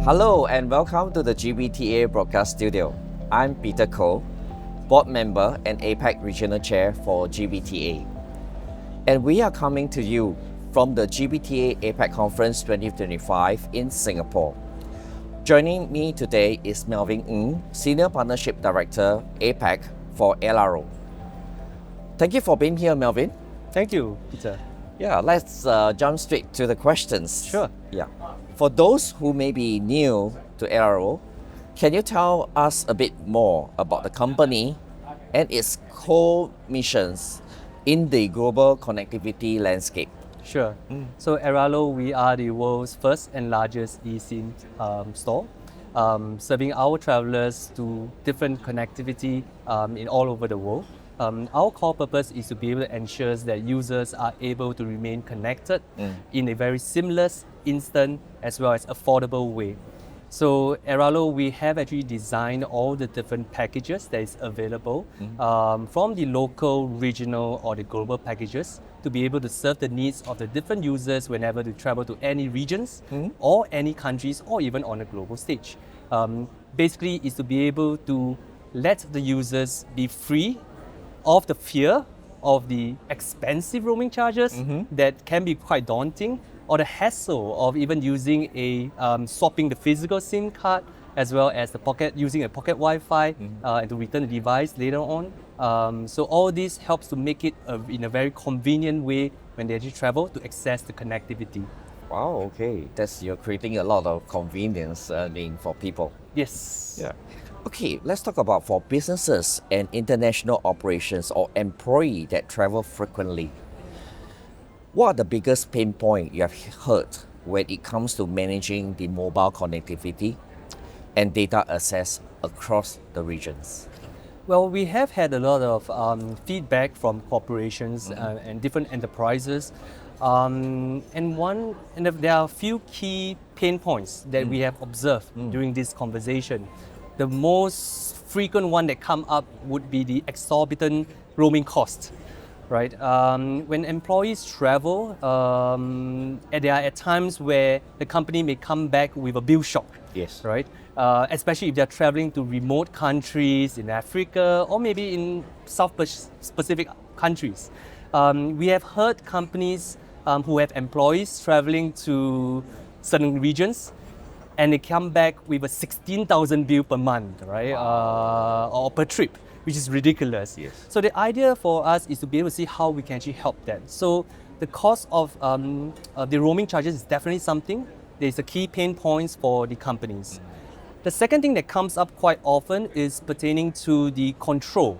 Hello and welcome to the GBTA Broadcast Studio. I'm Peter Koh, Board Member and APAC Regional Chair for GBTA. And we are coming to you from the GBTA APAC Conference 2025 in Singapore. Joining me today is Melvin Ng, Senior Partnership Director, APAC for Airalo. Thank you for being here, Melvin. Thank you, Peter. Yeah, let's jump straight to the questions. Sure. Yeah. For those who may be new to Airalo, can you tell us a bit more about the company and its core missions in the global connectivity landscape? Sure. So Airalo, we are the world's first and largest eSIM store, serving our travelers to different connectivity in all over the world. Our core purpose is to be able to ensure that users are able to remain connected in a very seamless, instant, as well as affordable way. So Airalo, we have actually designed all the different packages that is available from the local, regional, or the global packages to be able to serve the needs of the different users whenever they travel to any regions or any countries or even on a global stage. Basically, is to be able to let the users be free of the fear of the expensive roaming charges that can be quite daunting, or the hassle of even using a swapping the physical SIM card as well as the using a pocket Wi-Fi and to return the device later on. So all this helps to make it in a very convenient way when they actually travel to access the connectivity. Wow, okay. You're creating a lot of convenience for people. Yes. Yeah. Okay, let's talk about for businesses and international operations or employees that travel frequently. What are the biggest pain points you have heard when it comes to managing the mobile connectivity and data access across the regions? Well, we have had a lot of feedback from corporations and different enterprises. And there are a few key pain points that we have observed during this conversation. The most frequent one that come up would be the exorbitant roaming cost, right? When employees travel, there are at times where the company may come back with a bill shock. Yes. Right? Especially if they're traveling to remote countries in Africa or maybe in South Pacific countries. We have heard companies who have employees traveling to certain regions and they come back with a 16,000 bill per month, right? Or per trip, which is ridiculous. Yes. So the idea for us is to be able to see how we can actually help that. So the cost of the roaming charges is definitely something. There's a key pain points for the companies. The second thing that comes up quite often is pertaining to the control.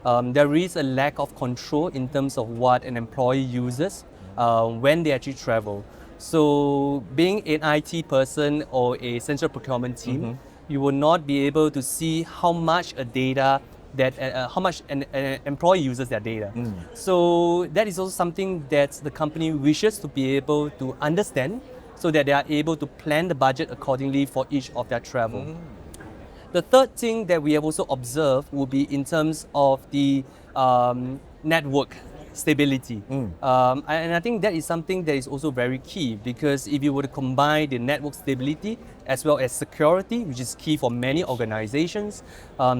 There is a lack of control in terms of what an employee uses when they actually travel. So being an IT person or a central procurement team, you will not be able to see how much how much an employee uses their data. So that is also something that the company wishes to be able to understand so that they are able to plan the budget accordingly for each of their travel. The third thing that we have also observed will be in terms of the network stability. And I think that is something that is also very key, because if you were to combine the network stability as well as security, which is key for many organizations,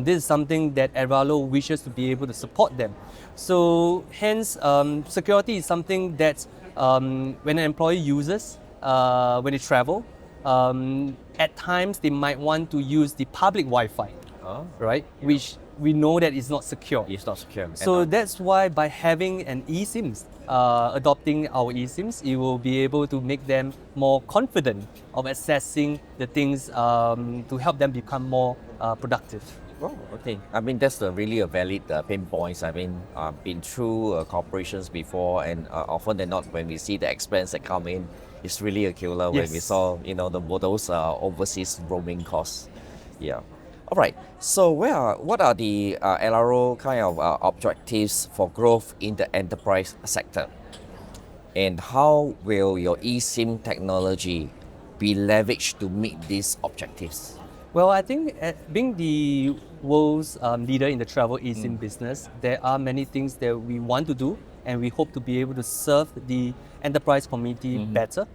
this is something that Airalo wishes to be able to support them. So hence, security is something that when an employee uses, when they travel, at times they might want to use the public Wi-Fi, right? Which we know that is not secure. It's not secure. So that's why by having an eSIMs, adopting our eSIMs, it will be able to make them more confident of accessing the things to help them become more productive. Oh, okay. I mean, that's really a valid pain point. I mean, I've been through corporations before, and often than not, when we see the expense that come in, it's really a killer. When we saw, those overseas roaming costs. Yeah. All right. So, what are the Airalo kind of objectives for growth in the enterprise sector, and how will your eSIM technology be leveraged to meet these objectives? Well, I think being the world's leader in the travel eSIM business, there are many things that we want to do and we hope to be able to serve the enterprise community better.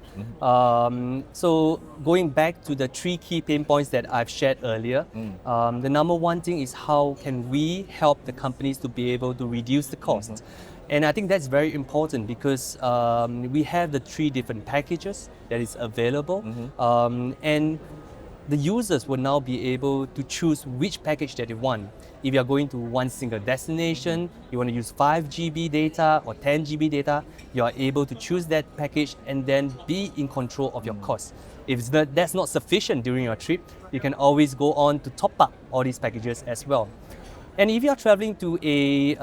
So going back to the 3 key pain points that I've shared earlier, the number one thing is how can we help the companies to be able to reduce the costs. And I think that's very important because we have the 3 different packages that is available, and the users will now be able to choose which package that they want. If you're going to one single destination, you want to use 5 GB data or 10 GB data, you are able to choose that package and then be in control of your costs. If that's not sufficient during your trip, you can always go on to top up all these packages as well. And if you're traveling to a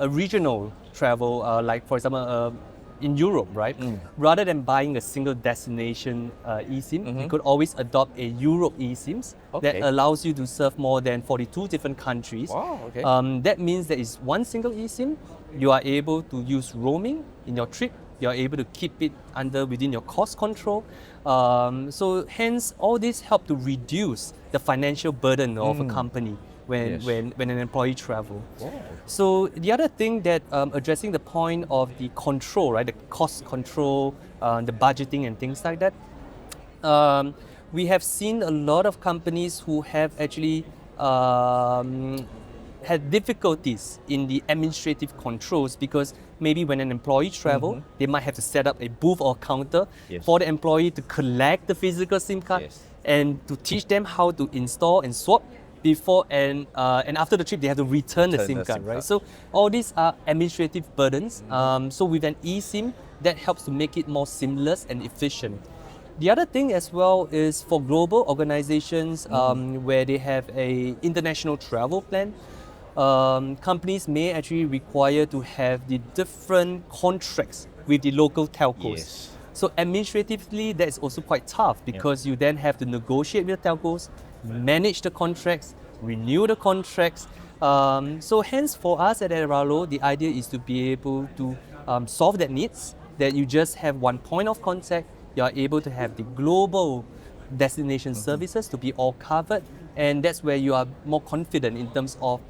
regional travel, like for example, in Europe, right? Rather than buying a single destination eSIM, you could always adopt a Europe eSIMs that allows you to serve more than 42 different countries. Wow, okay. That means there is one single eSIM. You are able to use roaming in your trip. You are able to keep it within your cost control. So hence, all this help to reduce the financial burden of a company when an employee travel. Wow. So the other thing that addressing the point of the control, right, the cost control, the budgeting and things like that, we have seen a lot of companies who have actually had difficulties in the administrative controls because maybe when an employee travel, they might have to set up a booth or counter for the employee to collect the physical SIM card and to teach them how to install and swap before and after the trip they have to return the SIM card, right? So all these are administrative burdens. So with an eSIM, that helps to make it more seamless and efficient. The other thing as well is for global organizations where they have a international travel plan, companies may actually require to have the different contracts with the local telcos. So administratively, that is also quite tough because you then have to negotiate with the telcos, manage the contracts, renew the contracts. So hence for us at Airalo, the idea is to be able to solve that needs, that you just have one point of contact, you are able to have the global destination services to be all covered, and that's where you are more confident in terms of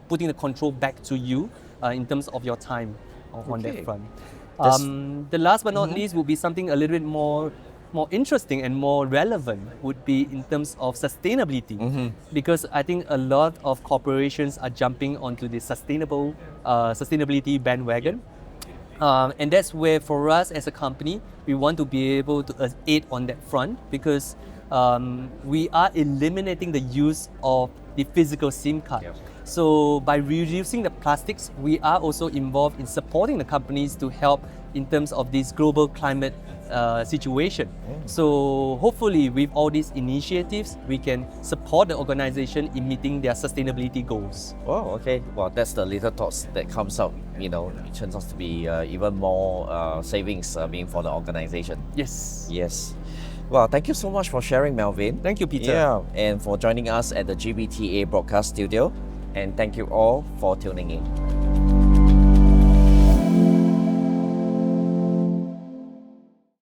putting the control back to you in terms of your time on that front. The last but not least would be something a little bit more interesting and more relevant would be in terms of sustainability, because I think a lot of corporations are jumping onto the sustainability bandwagon. And that's where for us as a company, we want to be able to aid on that front because we are eliminating the use of the physical SIM card. So by reducing the plastics, we are also involved in supporting the companies to help in terms of this global climate situation. So hopefully with all these initiatives, we can support the organization in meeting their sustainability goals. Oh, okay. Well, that's the little thoughts that comes out, it turns out to be even more savings for the organization. Yes. Well, thank you so much for sharing, Melvin. Thank you, Peter. Yeah, and for joining us at the GBTA broadcast studio. And thank you all for tuning in.